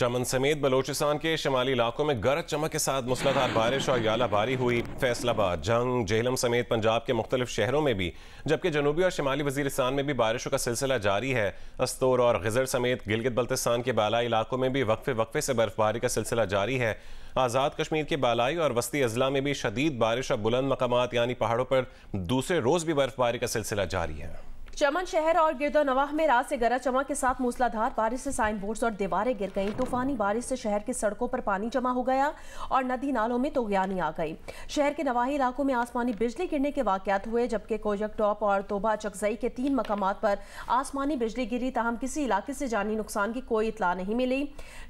चमन समेत बलोचिस्तान के शमाली इलाकों में गरज चमक के साथ मूसलाधार बारिश और यालाबारी हुई। फैसलाबाद, जंग, जेहलम समेत पंजाब के मुख्तलिफ शहरों में भी, जबकि जनूबी और शिमाली वजीरिस्तान में भी बारिशों का सिलसिला जारी है। अस्तोर और गिजर समेत गिलगित बल्तिस्तान के बालाई इलाकों में भी वक्फे वक्फे से बर्फबारी का सिलसिला जारी है। आज़ाद कश्मीर के बालाई और वस्ती अजला में भी शदीद बारिश और बुलंद मकामात यानी पहाड़ों पर दूसरे रोज भी बर्फबारी का सिलसिला जारी है। चमन शहर और गिरदोनवाह में रात से गरज चमक के साथ मूसलाधार बारिश से साइन बोर्ड्स और दीवारें गिर गईं। तूफानी बारिश से शहर की सड़कों पर पानी जमा हो गया और नदी नालों में तोगयानी आ गई। शहर के नवाही इलाकों में आसमानी बिजली गिरने के वाकयात हुए, जबकि कोजक टॉप और तोबा चकजई के 3 मकामात पर आसमानी बिजली गिरी। ताहम किसी इलाके से जानी नुकसान की कोई इतला नहीं मिली।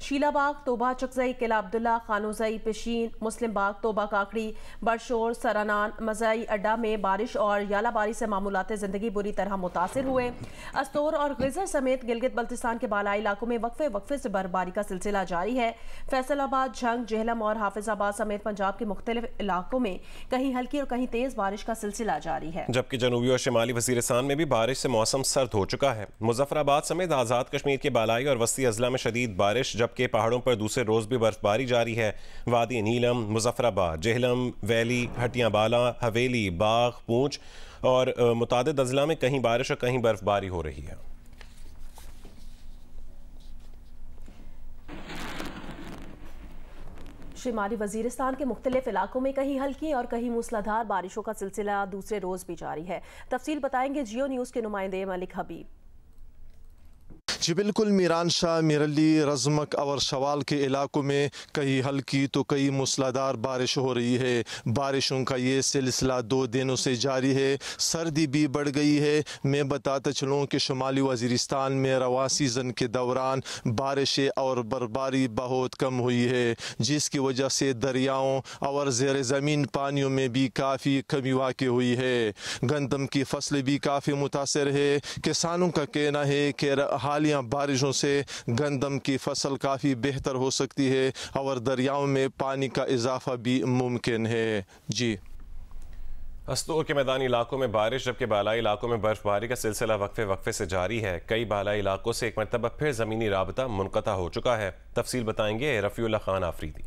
शीलाबाग, तोबा चकजई, किला अब्दुल्ला, खानोजई, पिशीन, मुस्लिम बाग, तोबा काकड़ी, बरशोर, सरानान, मजाई अड्डा में बारिश और यालाबारी से मामूलात जिंदगी बुरी तरह मुतासिर हुए। अस्तोर और गिजर समेत गिलगित बल्तिस्तान के बालाई इलाकों में वक्फे वक्फे से बर्फबारी का सिलसिला जारी है। फैसलाबाद, झंग, जेहलम और हाफिजाबाद समेत पंजाब के मुख्तलिफ इलाकों में कहीं हल्की और कहीं तेज बारिश का सिलसिला जारी है, जबकि जनूबी और शिमाली वजीरिस्तान में भी बारिश से मौसम सर्द हो चुका है। मुजफ्फराबाद समेत आज़ाद कश्मीर के बालाई और वस्ती अजला में शदीद बारिश, जबकि पहाड़ों पर दूसरे रोज भी बर्फबारी जारी है। वादी नीलम, मुजफ्फराबाद, जेहलम, वैली, हटियां बाला, हवेली, बाग, पूंछ और मुतादिद अजला में कहीं बारिश और कहीं बर्फबारी हो रही है। शिमाली वजीरिस्तान के मुख्तलिफ इलाकों में कहीं हल्की और कहीं मूसलाधार बारिशों का सिलसिला दूसरे रोज भी जारी है। तफसील बताएंगे जियो न्यूज़ के नुमाइंदे मलिक हबीब। जी बिल्कुल, मीरान शाह, मिरली, रजमक और शवाल के इलाकों में कहीं हल्की तो कहीं मूसलाधार बारिश हो रही है। बारिशों का ये सिलसिला 2 दिनों से जारी है। सर्दी भी बढ़ गई है। मैं बताता चलूँ कि शुमाली वज़ीरिस्तान में रवां सीज़न के दौरान बारिशें और बर्फबारी बहुत कम हुई है, जिसकी वजह से दरियाओं और ज़ेर ज़मीन पानियों में भी काफ़ी कमी वाक़ हुई है। गंदम की फसलें भी काफ़ी मुतासर है। किसानों का कहना है कि हालिया बारिशों से गंदम की फसल काफ़ी बेहतर हो सकती है और दरियाओं में पानी का इजाफा भी मुमकिन है। जी, अस्तोर के मैदानी इलाकों में बारिश, जबकि बालाई इलाकों में बर्फबारी का सिलसिला वक्फे वक्फे से जारी है। कई बालाई इलाकों से एक मरतबा फिर ज़मीनी राबता मुनक़ता हो चुका है। तफसील बताएंगे रफ़ीउल्लाह खान आफरीदी।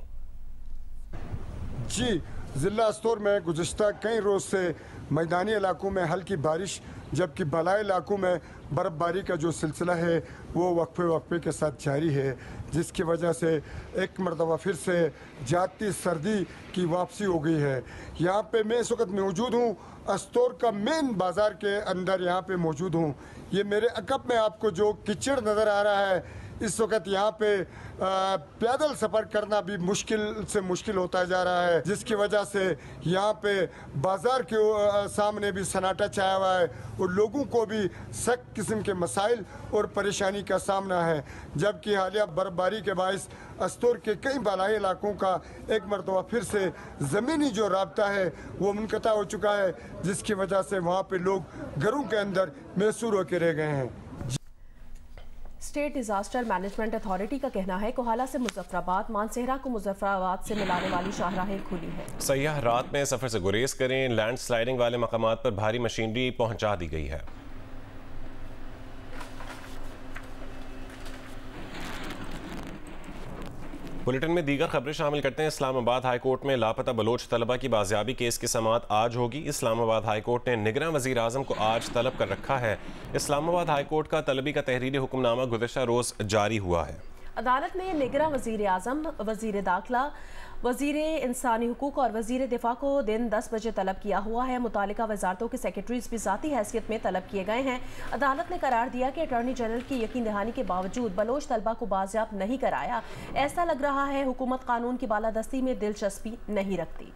जी, ज़िला अस्तोर में गुज़िश्ता कई रोज़ से मैदानी इलाकों में हल्की बारिश, जबकि बालाई इलाकों में बर्फ़बारी का जो सिलसिला है वो वक्फे वक्फे के साथ जारी है, जिसकी वजह से एक मरतबा फिर से जाती सर्दी की वापसी हो गई है। यहाँ पे मैं इस वक्त मौजूद हूँ, अस्तोर का मेन बाज़ार के अंदर यहाँ पे मौजूद हूँ। ये मेरे अकब में आपको जो कीचड़ नज़र आ रहा है, इस वक्त यहाँ पे पैदल सफ़र करना भी मुश्किल से मुश्किल होता जा रहा है, जिसकी वजह से यहाँ पे बाज़ार के सामने भी सन्नाटा छाया हुआ है और लोगों को भी सख्त किस्म के मसाइल और परेशानी का सामना है। जबकि हालिया बर्फबारी के बायस अस्तोर के कई बालाई इलाकों का एक मरतबा फिर से ज़मीनी जो राब्ता है वो मुनक़ता हो चुका है, जिसकी वजह से वहाँ पे लोग घरों के अंदर मैसूर होकर रह गए हैं। स्टेट डिजास्टर मैनेजमेंट अथॉरिटी का कहना है कोहाला से मुजफ्फराबाद, मानसेहरा को मुजफ्फराबाद से मिलाने वाली शाहराहें खुली हैं। सयाह रात में सफ़र से गुरेज करें। लैंड स्लाइडिंग वाले मकामात पर भारी मशीनरी पहुंचा दी गई है। बुलेटिन में दीगर खबरें शामिल करते हैं। इस्लामाबाद हाई कोर्ट में लापता बलोच तलबा की बाजियाबी केस की समाअत आज होगी। इस्लामाबाद हाई कोर्ट ने निगरान वज़ीर आज़म को आज तलब कर रखा है। इस्लामाबाद हाई कोर्ट का तलबी का तहरीरी हुक्मनामा गुज़िश्ता रोज़ जारी हुआ है। अदालत ने निगरान वज़ीर आज़म, वज़ीर दाखिला, वज़ीर इंसानी हुकूक और वज़ीर दिफा को दिन 10 बजे तलब किया हुआ है। मुतालिका वजारतों के सेक्रेटरीज भी ज़ाती हैसियत में तलब किए गए हैं। अदालत ने करार दिया कि अटॉर्नी जनरल की यकीन दहानी के बावजूद बलोच तलबा को बाजियाब नहीं कराया। ऐसा लग रहा है हुकूमत कानून की बालादस्ती में दिलचस्पी नहीं रखती।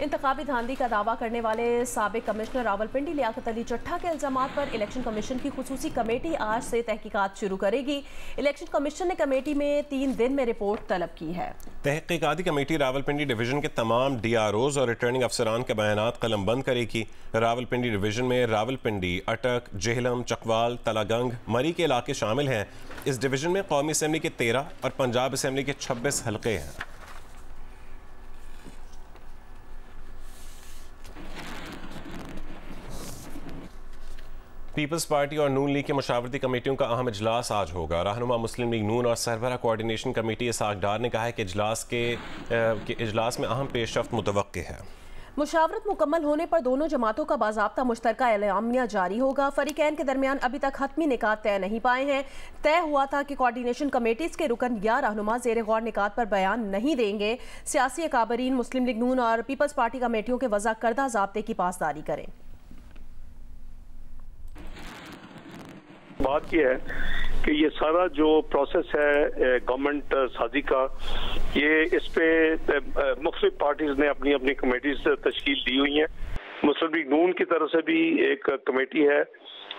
इंतखाबी धांधली का दावा करने वाले साबिक कमिश्नर रावलपिंडी लियाकत अली चट्ठा के इल्जामात पर इलेक्शन कमीशन की खुसूसी कमेटी आज से तहकीकात शुरू करेगी। इलेक्शन कमीशन ने कमेटी में 3 दिन में रिपोर्ट तलब की है। तहकीकाती कमेटी रावलपिंडी डिवीजन के तमाम DROs और रिटर्निंग अफसरान के बयानात कलमबंद करेगी। रावलपिंडी डिवीजन में रावलपिंडी, अटक, जेहलम, चकवाल, तलागंग, मरी के इलाके शामिल हैं। इस डिवीजन में कौमी असम्बली के 13 और पंजाब असम्बली के 26 हल्के हैं। पीपल्स पार्टी और नून लीग की मुशावरती कमेटियों का अहम इजलास आज होगा। रहनुमा मुस्लिम लीग नून और सरबराह कोऑर्डिनेशन कमेटी इसाक डार ने कहा है कि इजलास में अहम पेशरफ्त मुतवक्की है। मुशावरत मुकम्मल होने पर दोनों जमातों का बाज़ाब्ता मुश्तरका एलामिया जारी होगा। फरीकैन के दरमियान अभी तक हतमी निकात तय नहीं पाए हैं। तय हुआ था कि कोऑर्डिनेशन कमेटीज़ के रुकन या रहनुमा ज़ेर गौर निकात पर बयान नहीं देंगे। सियासी अकाबरीन मुस्लिम लीग नून और पीपल्स पार्टी कमेटियों के वज़ा करदा ज़ाब्ते की पासदारी करें। बात यह है कि ये सारा जो प्रोसेस है गवर्नमेंट साजी का, ये इस पे मुख्तलिफ पार्टीज ने अपनी अपनी कमेटीज तश्कील दी हुई हैं। मुस्लिम लीग नून की तरफ से भी एक कमेटी है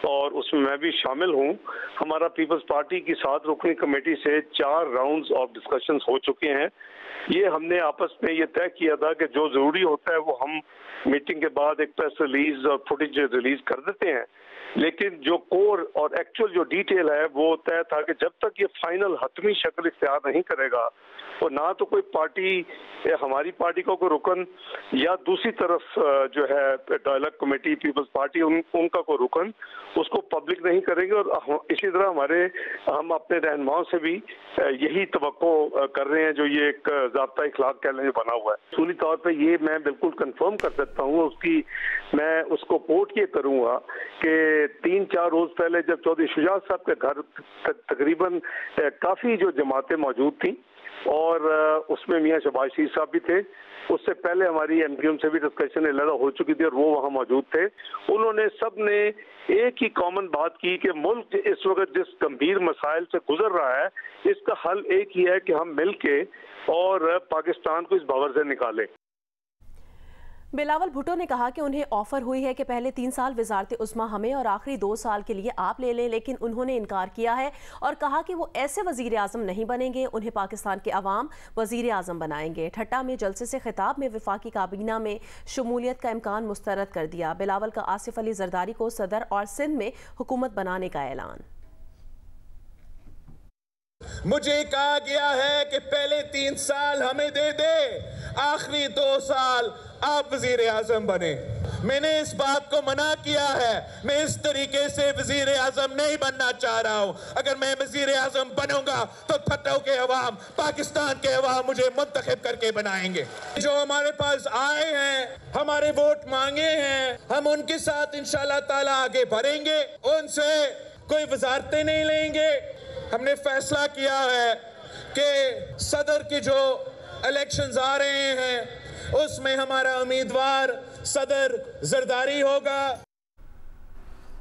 और उसमें मैं भी शामिल हूँ। हमारा पीपल्स पार्टी की 7 रुकनी कमेटी से 4 राउंड्स ऑफ डिस्कशंस हो चुके हैं। ये हमने आपस में ये तय किया था कि जो ज़रूरी होता है वो हम मीटिंग के बाद एक प्रेस रिलीज और फुटेज रिलीज कर देते हैं, लेकिन जो कोर और एक्चुअल जो डिटेल है वो तय था कि जब तक ये फाइनल हतमी शक्ल इख्तियार नहीं करेगा और ना तो कोई पार्टी, हमारी पार्टी का कोई रुकन या दूसरी तरफ जो है डायलॉग कमेटी पीपल्स पार्टी उनका कोई रुकन, उसको पब्लिक नहीं करेंगे। और इसी तरह हम अपने रहनुमाओं से भी यही तवक्को कर रहे हैं जो ये एक ज़ाब्ता इखलाक कह लें बना हुआ है। उसूली तौर पर ये मैं बिल्कुल कंफर्म कर सकता हूँ, मैं उसको कोट ये करूँगा कि 3-4 रोज पहले जब चौधरी शुजात साहब के घर तकरीबन काफ़ी जो जमातें मौजूद थी और उसमें मियाँ शहबाज शरीफ साहब भी थे, उससे पहले हमारी एमपीएम से भी डिस्कशन अलग हो चुकी थी और वो वहाँ मौजूद थे। उन्होंने सब ने एक ही कॉमन बात की कि मुल्क इस वक्त जिस गंभीर मसाइल से गुजर रहा है, इसका हल एक ही है कि हम मिल के और पाकिस्तान को इस भंवर से निकालें। बिलावल भुट्टो ने कहा कि उन्हें ऑफर हुई है कि पहले 3 साल वजारत उस्मा हमें और आखिरी 2 साल के लिए आप ले लें, लेकिन उन्होंने इनकार किया है और कहा कि वो ऐसे वजीर आजम नहीं बनेंगे, उन्हें पाकिस्तान के अवाम वजीर आजम बनाएंगे। ठट्टा में जलसे से खिताब में वफाकी काबीना में शमूलियत का इम्कान मुस्तरद कर दिया। बिलावल का आसिफ अली जरदारी को सदर और सिंध में हुकूमत बनाने का ऐलान। मुझे कहा गया है कि पहले 3 साल हमें दे दे, आखिरी 2 साल आप वजीर आजम बने। मैंने इस बात को मना किया है। मैं इस तरीके से वजीर आजम नहीं बनना चाह रहा हूं। अगर मैं वजीर आजम बनूंगा तो ठट्टों के अवाम, पाकिस्तान के अवाम मुझे मुंतखब करके बनाएंगे। जो हमारे पास आए हैं, हमारे वोट मांगे हैं, हम उनके साथ इंशाल्लाह ताला आगे बढ़ेंगे। उनसे कोई वजारतें नहीं लेंगे। हमने फैसला किया है कि सदर के जो इलेक्शंस आ रहे हैं उसमें हमारा उम्मीदवार सदर जरदारी होगा।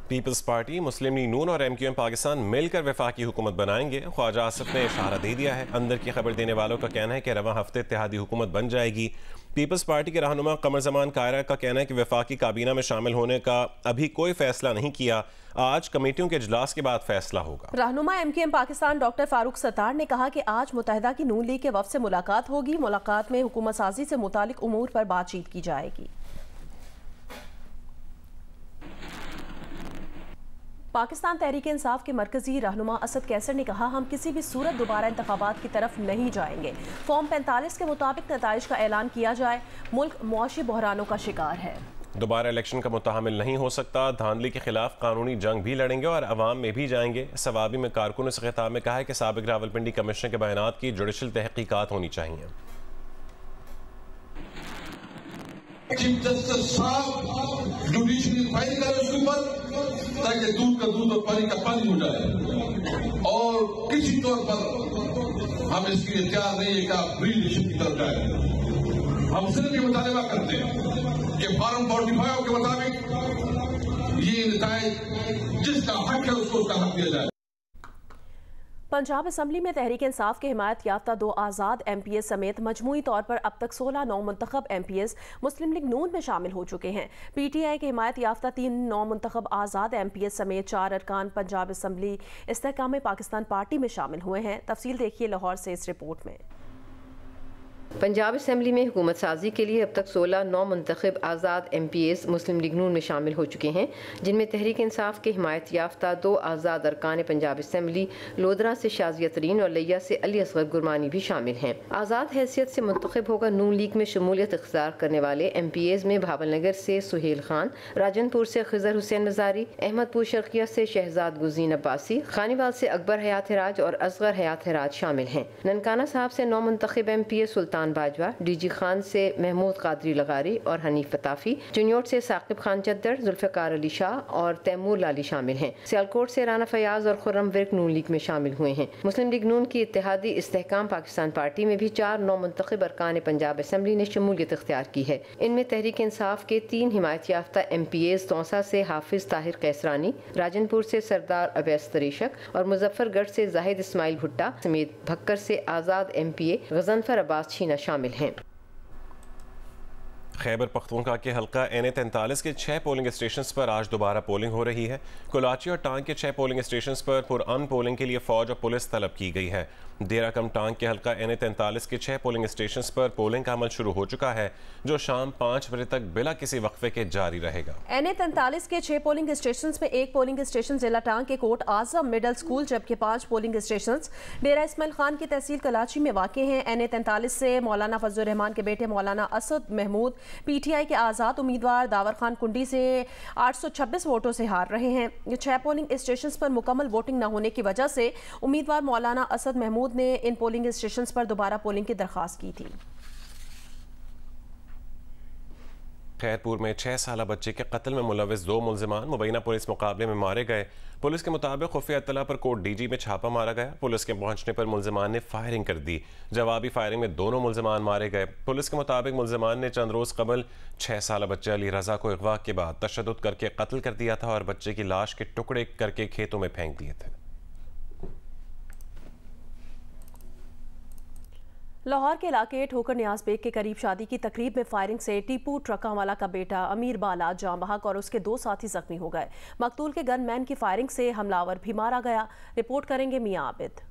पीपल्स पार्टी, मुस्लिम लीग नून और एमक्यूएम पाकिस्तान मिलकर वफाकी हुकूमत बनाएंगे। ख्वाजा आसिफ ने इशारा दे दिया है। अंदर की खबर देने वालों का कहना है कि रवां हफ्ते इत्तेहादी हुकूमत बन जाएगी। पीपल्स पार्टी के रहनुमा कमर जमान कायरा का कहना है कि वफाकी काबीना में शामिल होने का अभी कोई फैसला नहीं किया, आज कमेटियों के इजलास के बाद फैसला होगा। रहनुमा एमक्यूएम पाकिस्तान डॉक्टर फारूक सत्तार ने कहा कि आज मुत्तहिदा की नून लीग के वफ़द से मुलाकात होगी। मुलाकात में हुकूमत साजी से मुतालिक उमूर पर बातचीत की जाएगी। पाकिस्तान तहरीक इंसाफ के मरकजी रहनुमा असद कैसर ने कहा, हम किसी भी सूरत दोबारा इंतखाबात की तरफ नहीं जाएंगे। फॉर्म 45 के मुताबिक नताइज का ऐलान किया जाए। मुल्क मुआशी बहरानों का शिकार है। दोबारा इलेक्शन का मुतहमिल नहीं हो सकता। धांधली के खिलाफ कानूनी जंग भी लड़ेंगे और अवाम में भी जाएंगे। सवाबी में कारकुनों से खिताब में कहा है कि साबिक रावलपिंडी कमिश्नर के बयानात की जुडिशल तहकीकात होनी चाहिए। चीफ जस्टिस साहब जुडिशल इंक्वायरी करें उसके ऊपर, ताकि दूध का दूध और पानी का पानी हो जाए। और किसी तौर पर हम इसकी इख्तियार नहीं है कि आप रीइलेक्शन की तरफ जाए। हम सिर्फ ये मुतालबा करते हैं कि फॉर्म 45 के मुताबिक ये नताइज जिसका हक है उसको उसका हक दिया जाए। पंजाब असम्बली में तहरीक इंसाफ के हिमायत याफ्ता 2 आज़ाद MPS समेत मजमूई तौर पर अब तक 16 नौ मुंतखब MPS मुस्लिम लीग नून में शामिल हो चुके हैं। PTI के हिमायत याफ्ता 3 नौ मुंतखब आज़ाद MPS समेत 4 अरकान पंजाब असम्बली इस्तेहकाम पाकिस्तान पार्टी में शामिल हुए हैं। तफसील देखिए लाहौर से इस रिपोर्ट में। पंजाब असम्बली में हुकूमत साजी के लिए अब तक 16 नौ मुंतखब आज़ाद MPAs मुस्लिम लीग नून में शामिल हो चुके हैं, जिनमें तहरीक इंसाफ के हिमायत याफ्ता 2 आज़ाद अरकान पंजाब असम्बली लोधरा से शाजिया तरीन और लिया से अली असगर गुरमानी भी शामिल हैं। आज़ाद हैसियत से मुंतखब होकर नून लीग में शमूलियत इख्तियार करने वाले MPAs में भावलनगर से सुहेल खान, राजनपुर से खिजर हुसैन नज़ारी, अहमदपुर शर्किया से शहजाद गुज़ीन अब्बासी, खानीवाल से अकबर हयात राज और असगर हयात राज शामिल हैं। ननकाना साहब से नौ मुंतखब MPA सुल्तान बाजवा, DG खान से महमूद कादरी लगारी और हनीफ फताफी, जुनियोट से साकिब खान चद्दर, जुल्फ़िकार अली शाह और तैमूर लाली शामिल हैं। सियालकोट से राना फयाज और खुर्रम विर्क नून लीग में शामिल हुए हैं। मुस्लिम लीग नून की इत्तेहादी इस्तेहकाम पाकिस्तान पार्टी में भी 4 नौ मुंतखब अरकान पंजाब असम्बली ने शमूलियत इख्तियार की है। इनमें तहरीक इंसाफ के 3 हिमायत याफ्ता MPAs तौसा से हाफिज ताहिर कैसरानी, राजनपुर से सरदार अवैस तरीशक और मुजफ्फरगढ़ से जाहिद इस्माइल भुट्टा समेत भक्कर से आज़ाद MPA गजनफर अब्बास छीना शामिल हैं। खैबर पख्तूनख्वा के हल्का NA43 के 6 पोलिंग स्टेशंस पर आज दोबारा पोलिंग हो रही है। कुलाची और टांग के 6 पोलिंग स्टेशंस पर पुरअमन पोलिंग के लिए फौज और पुलिस तलब की गई है। देरा कम टांग के हल्का NA43 के 6 पोलिंग स्टेशंस पर पोलिंग का अमल शुरू हो चुका है, जो शाम 5 बजे तक बिला किसी वक्फे के जारी रहेगा। NA43 के 6 पोलिंग स्टेशंस में 1 पोलिंग स्टेशन जिला टांग के कोट आजम मिडल स्कूल, जबकि 5 पोलिंग स्टेशंस डेरा इस्माइल खान की तहसील कराची में वाक़े हैं। NA43 से मौलाना फजलुर रहमान के बेटे मौलाना असद महमूद PTI के आज़ाद उम्मीदवार दावर खान कुंडी से 826 वोटों से हार रहे हैं। 6 पोलिंग स्टेशंस पर मुकम्मल वोटिंग न होने की वजह से उम्मीदवार मौलाना असद महमूद ने इन पोलिंग स्टेशंस पर दोबारा पोलिंग की दरख्वास्त की थी। खैरपुर में 6 साला बच्चे के कत्ल में मुलविस 2 मुलजिमान मुबैना पुलिस मुकाबले में मारे गए। पुलिस के मुताबिक खुफिया इत्तला पर कोट DG में छापा मारा गया। पुलिस के पहुंचने पर मुलजिमान ने फायरिंग कर दी। जवाबी फायरिंग में दोनों मुलजिमान मारे गए। पुलिस के मुताबिक मुलजिमान ने चंद रोज कबल 6 साला बच्चे अली रजा को अगवा के बाद तशद्दुद करके कत्ल कर दिया था और बच्चे की लाश के टुकड़े करके खेतों में फेंक दिए थे। लाहौर के इलाके ठोकर न्याज बेग के करीब शादी की तकरीब में फायरिंग से टीपू ट्रकावाला का बेटा अमीर बाला जाँ बहक और उसके 2 साथी जख्मी हो गए। मकतूल के गनमैन की फायरिंग से हमलावर भी मारा गया। रिपोर्ट करेंगे मियां आबिद।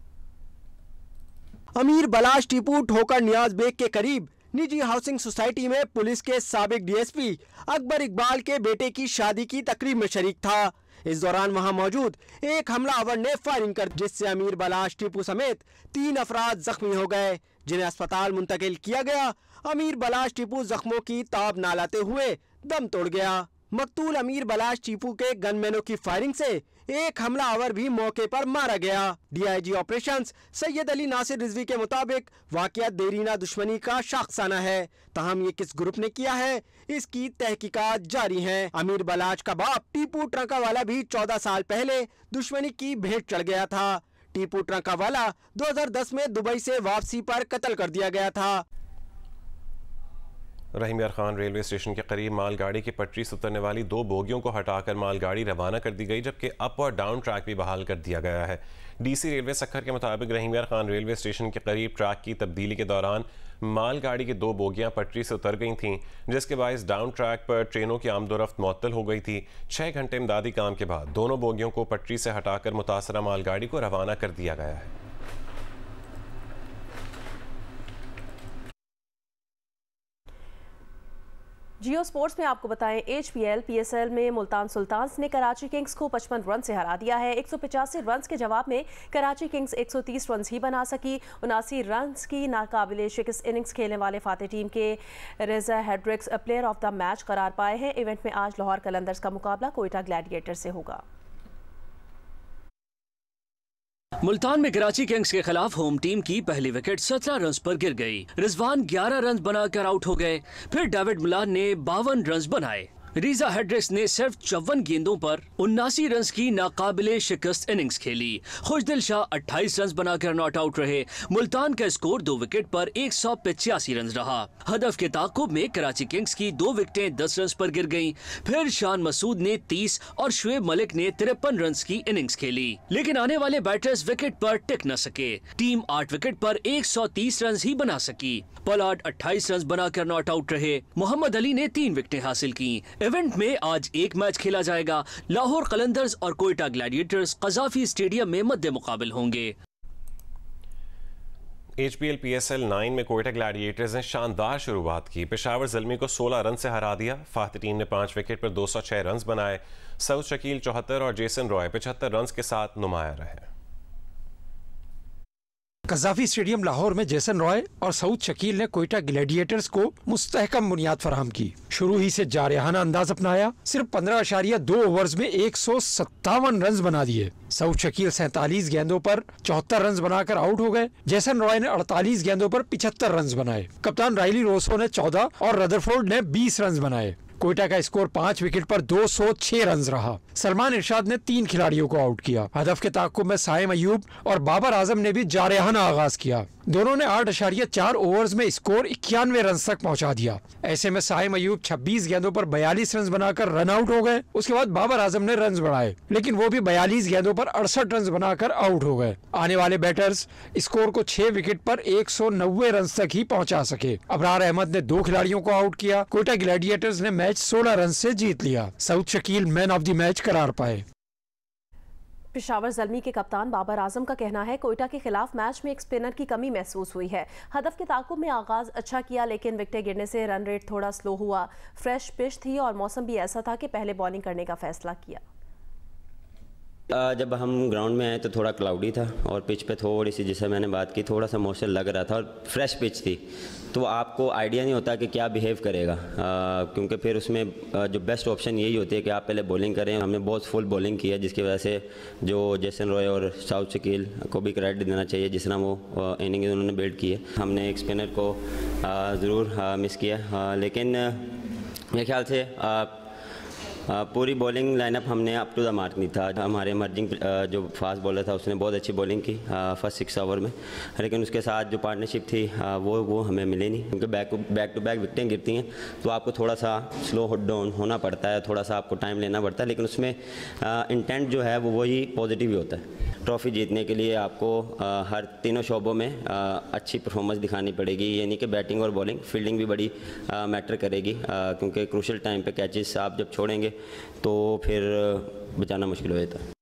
अमीर बलाश टीपू ठोकर न्याज बेग के करीब निजी हाउसिंग सोसाइटी में पुलिस के साबिक DSP अकबर इकबाल के बेटे की शादी की तकरीब में शरीक था। इस दौरान वहां मौजूद एक हमलावर ने फायरिंग कर जिससे अमीर बलाश टीपू समेत 3 अफराद जख्मी हो गए, जिन्हें अस्पताल मुंतकिल किया गया। अमीर बलाश टीपू जख्मों की ताब ना लाते हुए दम तोड़ गया। मकतूल अमीर बलाश टीपू के गनमैनों की फायरिंग से एक हमलावर भी मौके पर मारा गया। DIG ऑपरेशंस सैयद अली नासिर रिजवी के मुताबिक वाकया देरीना दुश्मनी का शाखसाना है, ताहम ये किस ग्रुप ने किया है इसकी तहकीकात जारी है। अमीर बलाश का बाप टीपू ट्रकावाला भी 14 साल पहले दुश्मनी की भेंट चढ़ गया था। टीपू ट्रकावाला 2010 में दुबई से वापसी पर कत्ल कर दिया गया था। रहीम यार खान रेलवे स्टेशन के करीब मालगाड़ी की पटरी से उतरने वाली 2 बोगियों को हटाकर मालगाड़ी रवाना कर दी गई, जबकि अप और डाउन ट्रैक भी बहाल कर दिया गया है। DC रेलवे सखर के मुताबिक रहीम यार खान रेलवे स्टेशन के करीब ट्रैक की तब्दीली के दौरान मालगाड़ी की 2 बोगियां पटरी से उतर गई थीं, जिसके बायस डाउन ट्रैक पर ट्रेनों की आमदोरफ्त मुअत्तल हो गई थी। 6 घंटे इमदादी काम के बाद दोनों बोगियों को पटरी से हटाकर मुतासरा मालगाड़ी को रवाना कर दिया गया है। जियो स्पोर्ट्स में आपको बताएं, HPL PSL में मुल्तान सुल्तान्स ने कराची किंग्स को 55 रन से हरा दिया है। 185 रन के जवाब में कराची किंग्स 130 रन ही बना सकी। 79 रन की नाकाबिले शिकस्त इनिंग्स खेलने वाले फाते टीम के रेजा हेड्रिक्स प्लेयर ऑफ द मैच करार पाए हैं। इवेंट में आज लाहौर कलंदर्स का मुकाबला कोयटा ग्लैडिएटर से होगा। मुल्तान में कराची किंग्स के खिलाफ होम टीम की पहली विकेट 17 रन पर गिर गई। रिजवान 11 रन बनाकर आउट हो गए। फिर डेविड मुलान ने 52 रन बनाए। रीजा हेड्रिक्स ने सिर्फ 54 गेंदों पर 79 रन की नाकाबिले शिकस्त इनिंग्स खेली। खुशदिल शाह 28 रन बनाकर नॉट आउट रहे। मुल्तान का स्कोर 2 विकेट पर 185 रन रहा। हदफ के ताकुब में कराची किंग्स की 2 विकेटें 10 रन पर गिर गईं। फिर शान मसूद ने 30 और शुएब मलिक ने 53 रन की इनिंग्स खेली, लेकिन आने वाले बैटर्स विकेट पर टिक न सके। टीम 8 विकेट पर 130 रन ही बना सकी। पोलार्ड 28 रन बनाकर नॉट आउट रहे। मोहम्मद अली ने 3 विकेटें हासिल की। इवेंट में आज एक मैच खेला जाएगा। लाहौर कलंदर्स और कोयटा ग्लैडिएटर्स कजाफी स्टेडियम में मद्दे मुकाबिल होंगे। HPL PSL 9 में कोयटा ग्लैडिएटर्स ने शानदार शुरुआत की। पेशावर ज़ल्मी को 16 रन से हरा दिया। फातह टीम ने 5 विकेट पर 206 रन बनाए। सऊद शकील 74 और जेसन रॉय 75 रन के साथ नुमाया रहे। कज़ाफी स्टेडियम लाहौर में जेसन रॉय और सऊद शकील ने कोयटा ग्लैडिएटर्स को मुस्तहकम बुनियाद फराहम की। शुरू ही से जारहाना अंदाज अपनाया। सिर्फ 15.2 ओवर्स में 157 रन बना दिए। सऊद शकील 47 गेंदों पर 74 रन बनाकर आउट हो गए। जेसन रॉय ने 48 गेंदों पर 75 रन बनाए। कप्तान राइली रोसो ने 14 और रदरफोर्ड ने 20 रन बनाए। कोयटा का स्कोर 5 विकेट पर 206 रन रहा। सलमान इरशाद ने 3 खिलाड़ियों को आउट किया। हदफ के ताक़ुब में साइम अयूब और बाबर आजम ने भी जारहाना आगाज किया। दोनों ने 8.4 ओवर्स में स्कोर 91 रन तक पहुंचा दिया। ऐसे में साइम अयूब 26 गेंदों पर 42 रन बनाकर रन आउट हो गए। उसके बाद बाबर आजम ने रन बढ़ाए, लेकिन वो भी 42 गेंदों पर 68 रन बनाकर आउट हो गए। आने वाले बैटर्स स्कोर को 6 विकेट पर 190 रन तक ही पहुंचा सके। अबरार अहमद ने 2 खिलाड़ियों को आउट किया। कोयटा ग्लैडिएटर्स ने मैच 16 रन से जीत लिया। Saud Shakeel man of the match करार पाए। पेशावर ज़ल्मी के कप्तान बाबर आजम का कहना है कोयटा के खिलाफ मैच में एक स्पिनर की कमी महसूस हुई है। हदफ के ताक़ुब में आगाज अच्छा किया, लेकिन विकेटें गिरने से रन रेट थोड़ा स्लो हुआ। फ्रेश पिच थी और मौसम भी ऐसा था कि पहले बॉलिंग करने का फैसला किया। जब हम ग्राउंड में आए तो थोड़ा क्लाउडी था और पिच पे थोड़ी सी, जिसे मैंने बात की, थोड़ा सा मॉइस्चर लग रहा था और फ्रेश पिच थी, तो आपको आइडिया नहीं होता कि क्या बिहेव करेगा, क्योंकि फिर उसमें जो बेस्ट ऑप्शन यही होती है कि आप पहले बॉलिंग करें। हमने बहुत फुल बॉलिंग की है, जिसकी वजह से जो जेसन रॉय और सऊद शकील को भी क्रेडिट देना चाहिए जिस तरह वो इनिंग उन्होंने बिल्ड की है। हमने एक स्पिनर को ज़रूर मिस किया, लेकिन मेरे ख्याल से पूरी बॉलिंग लाइनअप हमने अप टू द मार्क नहीं था। हमारे इमर्जिंग जो फास्ट बॉलर था उसने बहुत अच्छी बॉलिंग की फर्स्ट 6 ओवर में, लेकिन उसके साथ जो पार्टनरशिप थी वो हमें मिले नहीं, क्योंकि बैक टू बैक विकेटें गिरती हैं तो आपको थोड़ा सा स्लो डाउन होना पड़ता है, थोड़ा सा आपको टाइम लेना पड़ता है, लेकिन उसमें इंटेंट जो है वो वही पॉजिटिव ही होता है। ट्रॉफ़ी जीतने के लिए आपको हर तीनों शोबों में अच्छी परफॉर्मेंस दिखानी पड़ेगी, यानी कि बैटिंग और बॉलिंग, फील्डिंग भी बड़ी मैटर करेगी, क्योंकि क्रूशल टाइम पे कैचेस आप जब छोड़ेंगे तो फिर बचाना मुश्किल हो जाता है।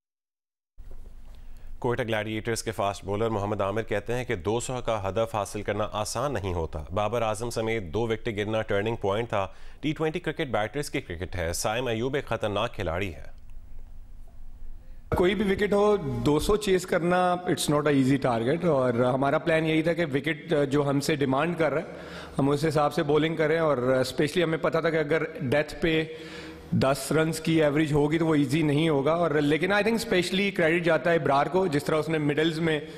कोयटा ग्लैडिएटर्स के फास्ट बॉलर मोहम्मद आमिर कहते हैं कि 200 का हदफ हासिल करना आसान नहीं होता। बाबर आजम समेत 2 विकेट गिरना टर्निंग पॉइंट था। T20 क्रिकेट बैटर्स की क्रिकेट है। साइम अयूब एक खतरनाक खिलाड़ी है। कोई भी विकेट हो, 200 चेस करना it's not a easy target, और हमारा प्लान यही था कि विकेट जो हमसे डिमांड कर रहा है हम उस हिसाब से बॉलिंग करें, और स्पेशली हमें पता था कि अगर डेथ पे 10 रन की एवरेज होगी तो वो इजी नहीं होगा। और लेकिन आई थिंक स्पेशली क्रेडिट जाता है इब्रार को, जिस तरह उसने मिडल्स में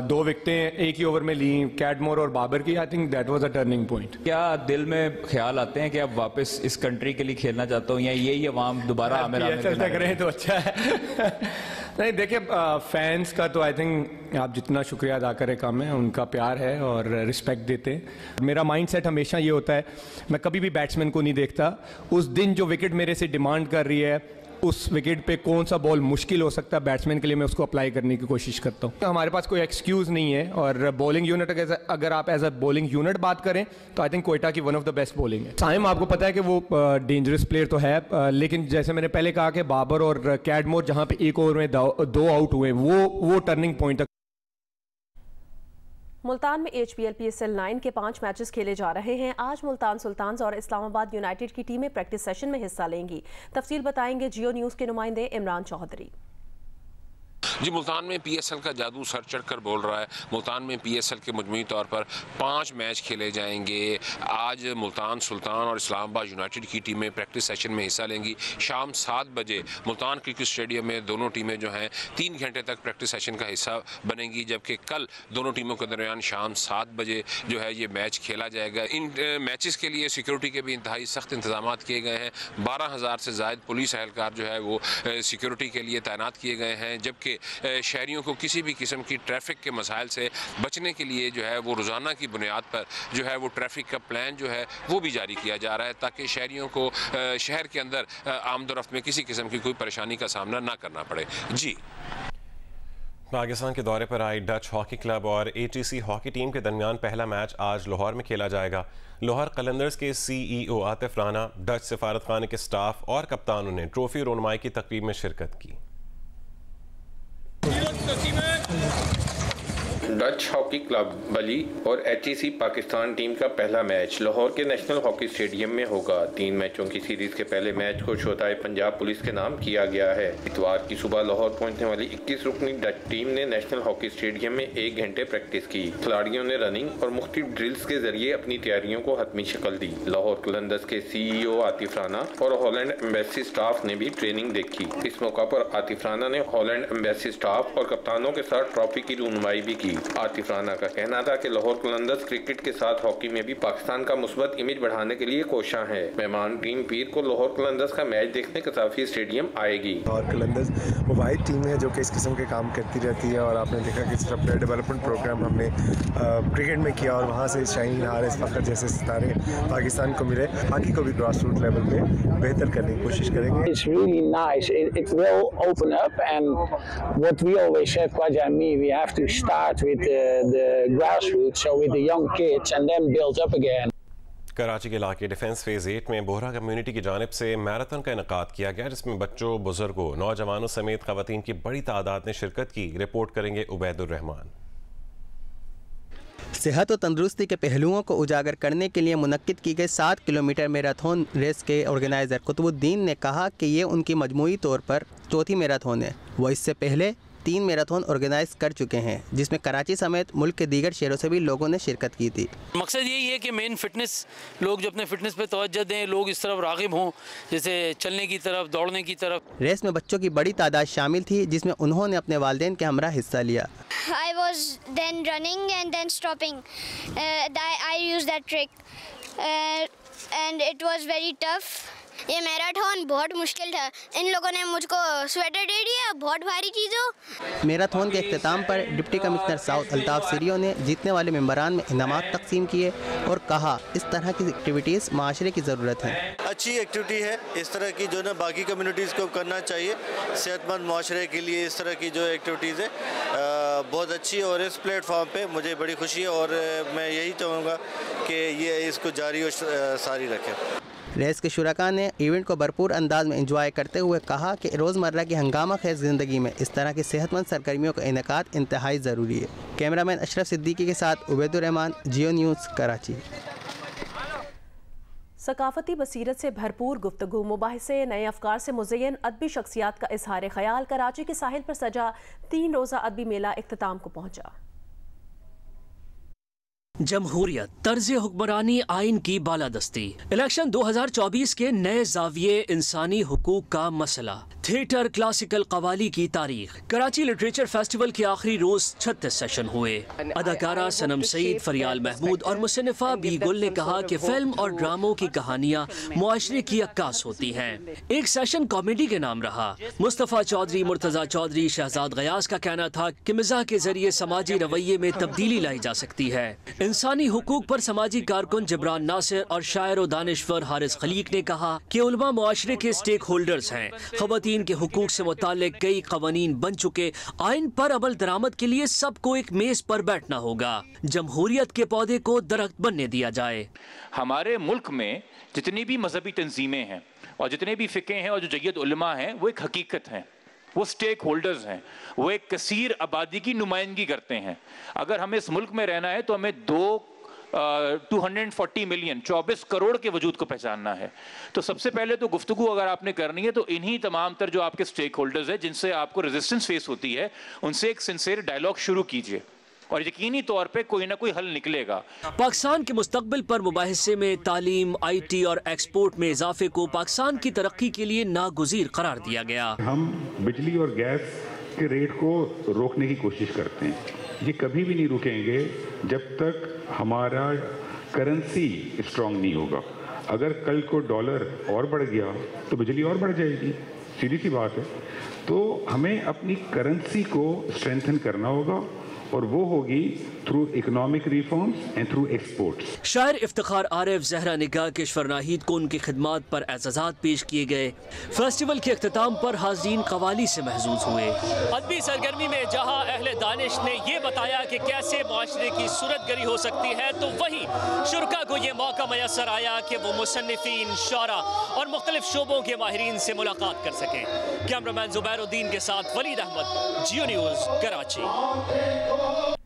2 विकेटें एक ही ओवर में ली, कैडमोर और बाबर की। I think that was a turning point. क्या दिल में ख्याल आते हैं कि अब वापस इस कंट्री के लिए खेलना चाहता हूँ, या यही अवाम दोबारा आमिर तक रहे तो अच्छा है। नहीं देखिए, फैंस का तो आई थिंक आप जितना शुक्रिया अदा करें कम है, उनका प्यार है और रिस्पेक्ट देते हैं। मेरा माइंडसेट हमेशा ये होता है, मैं कभी भी बैट्समैन को नहीं देखता उस दिन जो विकेट मेरे से डिमांड कर रही है उस विकेट पे कौन सा बॉल मुश्किल हो सकता है बैट्समैन के लिए, मैं उसको अप्लाई करने की कोशिश करता हूँ। हमारे पास कोई एक्सक्यूज़ नहीं है, और बॉलिंग यूनिट अगर आप एज अ बॉलिंग यूनिट बात करें तो आई थिंक कोयटा की one of the best bowling है। साइम आपको पता है कि वो डेंजरस प्लेयर तो है, लेकिन जैसे मैंने पहले कहा कि बाबर और कैडमोर जहाँ पे एक ओवर में 2 आउट हुए, वो टर्निंग पॉइंट तक। मुल्तान में HPL PSL 9 के 5 मैचेस खेले जा रहे हैं। आज मुल्तान सुल्तान्स और इस्लामाबाद यूनाइटेड की टीमें प्रैक्टिस सेशन में हिस्सा लेंगी। तफसील बताएंगे जियो न्यूज़ के नुमाइंदे इमरान चौधरी। जी, मुल्तान में PSL का जादू सर चढ़कर बोल रहा है। मुल्तान में PSL के मजमूई तौर पर 5 मैच खेले जाएंगे। आज मुल्तान सुल्तान और इस्लामाबाद यूनाइटेड की टीमें प्रैक्टिस सेशन में हिस्सा लेंगी। शाम 7 बजे मुल्तान क्रिकेट स्टेडियम में दोनों टीमें जो हैं 3 घंटे तक प्रैक्टिस सेशन का हिस्सा बनेंगी, जबकि कल दोनों टीमों के दरमियान शाम 7 बजे जो है ये मैच खेला जाएगा। इन मैचेस के लिए सिक्योरिटी के भी इंतहाई सख्त इंतजाम किए गए हैं। 12,000 से ज़ायद पुलिस एहलकार जो है वो सिक्योरिटी के लिए तैनात किए गए हैं, जबकि शहरियों को किसी भी किस्म की ट्रैफिक के मसाइल से बचने के लिए जो है वो रोज़ाना की बुनियाद पर जो है वो ट्रैफिक का प्लान जो है वो भी जारी किया जा रहा है, ताकि शहरियों को शहर के अंदर आमदोरफ्त में किसी किस्म की कोई परेशानी का सामना ना करना पड़े। जी, पाकिस्तान के दौरे पर आई डच हॉकी क्लब और ATC हॉकी टीम के दरमियान पहला मैच आज लाहौर में खेला जाएगा। लाहौर कलंदर्स के CEO आतिफ राना, डच सफारत खाने के स्टाफ और कप्तानों ने ट्रॉफी रोनमाई की तकरीब में शिरकत की। डच हॉकी क्लब बली और HEC पाकिस्तान टीम का पहला मैच लाहौर के नेशनल हॉकी स्टेडियम में होगा। 3 मैचों की सीरीज के पहले मैच को शोताए पंजाब पुलिस के नाम किया गया है। इतवार की सुबह लाहौर पहुंचने वाली 21 रुकनी डच टीम ने नेशनल हॉकी स्टेडियम में 1 घंटे प्रैक्टिस की। खिलाड़ियों ने रनिंग और मुख्तलिफ ड्रिल्स के जरिए अपनी तैयारियों को हतमी शक्ल दी। लाहौर कलंदर्स के CEO आतिफ राना और हॉलैंड एम्बेसी स्टाफ ने भी ट्रेनिंग देखी। इस मौका पर आतिफ राना ने हॉलैंड एम्बेसी स्टाफ और कप्तानों के साथ ट्रॉफी की रूनुमाई भी की। आतिफ राना का कहना था कि लाहौर कलंदर्स क्रिकेट के साथ हॉकी में भी पाकिस्तान का मुस्बत इमेज बढ़ाने के लिए कोशां है। मेहमान टीम पीर को लाहौर कलंदर्स का मैच देखने कसाफी स्टेडियम आएगी। लाहौर कलंदर्स वो वाहिद टीम है जो कि इस किस्म के काम करती रहती है और आपने देखा कि इस तरह प्लेयर डेवलपमेंट प्रोग्राम हमने क्रिकेट में किया और वहाँ से शाहीन हारिस फखर जैसे सितारे पाकिस्तान को मिले। बाकी को भी ग्रास रूट लेवल पे बेहतर करने की कोशिश करेंगे। It's really nice. It will open up, and what we always said, Khwaja and me, we have to start with the grassroots, so with the young kids, and then build up again. Karachi के इलाके defence phase 8 में Bohra community की जानिब से marathon का इनेकाद किया गया, जिसमें बच्चों, बुजुर्गों, नौजवानों समेत खवातीन की बड़ी तादाद ने शिरकत की। रिपोर्ट करेंगे उबैदुर रहमान। सेहत और तंदुरुस्ती के पहलुओं को उजागर करने के लिए मुनक्किद की गई 7 किलोमीटर मैराथन रेस के ऑर्गेनाइज़र कुतुबुद्दीन ने कहा कि ये उनकी मजमूई तौर पर चौथी मैराथन है। वो इससे पहले 3 मैराथन ऑर्गेनाइज कर चुके हैं, जिसमें कराची समेत मुल्क के दीगर शहरों से भी लोगों ने शिरकत की थी। मकसद यही है कि मेन फिटनेस, लोग जो अपने फिटनेस पे तवज्जो दें, लोग इस तरफ राग़िब हों, जैसे चलने की तरफ, दौड़ने की तरफ। रेस में बच्चों की बड़ी तादाद शामिल थी, जिसमें उन्होंने अपने वालिदैन के हमरा हिस्सा लिया। I was then running and then stopping. I used that trick and it was very tough. ये मैराथन बहुत मुश्किल था। इन लोगों ने मुझको स्वेटर दे दिया, बहुत भारी चीज़ों। मैराथन के इख्तिताम पर डिप्टी कमिश्नर साउथ अल्ताफ सीरियो ने जीतने वाले मेंबरान में इनामात तकसीम किए और कहा इस तरह की एक्टिविटीज़ माशरे की ज़रूरत है। अच्छी एक्टिविटी है, इस तरह की जो ना बाकी कम्युनिटीज़ को करना चाहिए। सेहतमंद माशरे के लिए इस तरह की जो एक्टिविटीज़ है बहुत अच्छी है और इस प्लेटफॉर्म पे मुझे बड़ी खुशी है और मैं यही चाहूँगा कि ये इसको जारी और सारी रखें। रेस के शुरका ने इवेंट को भरपूर अंदाज में एंजॉय करते हुए कहा कि रोज़मर्रा की हंगामा खेज ज़िंदगी में इस तरह की सेहतमंद सरगर्मियों का इनेकाद इंतहाई ज़रूरी है। कैमरामैन अशरफ सिद्दीकी के साथ उबैदुर रहमान, जियो न्यूज़, कराची। सकाफती बसीरत से भरपूर गुफ्तगू, मुबाहिसे, नए अफकार से मुज़य्यन अदबी शख्सियात का इजहार ख्याल। कराची के साहिल पर सजा 3 रोज़ा अदबी मेला इख्तिताम को पहुंचा। जमहूरियत, तर्ज हुक्मरानी, आइन की बालादस्ती, इलेक्शन 2024 के नए जाविये, इंसानी हुकूक का मसला, थिएटर, क्लासिकल कवाली की तारीख। कराची लिटरेचर फेस्टिवल के आखिरी रोज 36 सेशन हुए। अदाकारा सनम सईद, फरियाल महमूद और मुसन्निफा बी गुल ने कहा कि फिल्म और ड्रामों की कहानियाँ मुआशरे की अक्कास होती हैं। एक सेशन कॉमेडी के नाम रहा। मुस्तफ़ा चौधरी, मुर्तज़ा चौधरी, शहजाद गयास का कहना था कि मिज़ाह के जरिए समाजी रवैये में तब्दीली लाई जा सकती है। इंसानी हुकूक पर समाजी कारकुन जिब्रान नासिर और शायर और दानिश्वर हारिस खलीक ने कहा कि उलमा मुआशरे के स्टेक होल्डर्स हैं। खवातीन के हुकूक से मुताल्लिक कई कवानीन बन चुके। आइन पर अमल दरामद के लिए सबको एक मेज पर बैठना होगा। जमहूरियत के पौधे को दरख्त बनने दिया जाए। हमारे मुल्क में जितनी भी मजहबी तंजीमें हैं और जितने भी फ़िक़े हैं और जो जय्यद उलमा हैं, वो एक हकीकत हैं, वो स्टेक होल्डर्स हैं, वो एक कसीर आबादी की नुमाइंदगी करते हैं। अगर हमें इस मुल्क में रहना है तो हमें 240 मिलियन 24 करोड़ के वजूद को पहचानना है। तो सबसे पहले तो गुफ्तगू अगर आपने करनी है तो इन्हीं तमाम तर जो आपके स्टेक होल्डर्स हैं जिनसे आपको रेजिस्टेंस फेस होती है, उनसे एक सिंसियर डायलॉग शुरू कीजिए और यकीनी तौर पे कोई ना कोई हल निकलेगा। पाकिस्तान के मुस्तकबिल पर मुबाहिसे में तालीम, IT और एक्सपोर्ट में इजाफे को पाकिस्तान की तरक्की के लिए नागुज़ीर करार दिया गया। हम बिजली और गैस के रेट को रोकने की कोशिश करते हैं। ये कभी भी नहीं रुकेंगे जब तक हमारा करेंसी स्ट्रांग नहीं होगा। अगर कल को डॉलर और बढ़ गया तो बिजली और बढ़ जाएगी, सीधी सी बात है। तो हमें अपनी करेंसी को स्ट्रेंथन करना होगा और वो होगी through economic reforms and through exports. शायर इफ्तिखार आरिफ, जहरा निगाह, किश्वर नाहिद को उनकी खिदमात पर एजाज़ात पेश किए गए। फेस्टिवल के अख्तिताम पर हाज़रीन कवाली से महजूज हुए। अदबी सरगर्मी में जहां अहले दानिश ने ये बताया कि कैसे मुआशरे की सूरतगरी हो सकती है, तो वहीं शुरका को ये मौका मैसर आया कि वो मुसन्निफीन, शारा और मुख्तलिफ शोबों के माहिरीन से मुलाकात कर सकें। कैमरामैन जुबैरुद्दीन के साथ वलीद अहमद, जियो न्यूज़, कराची।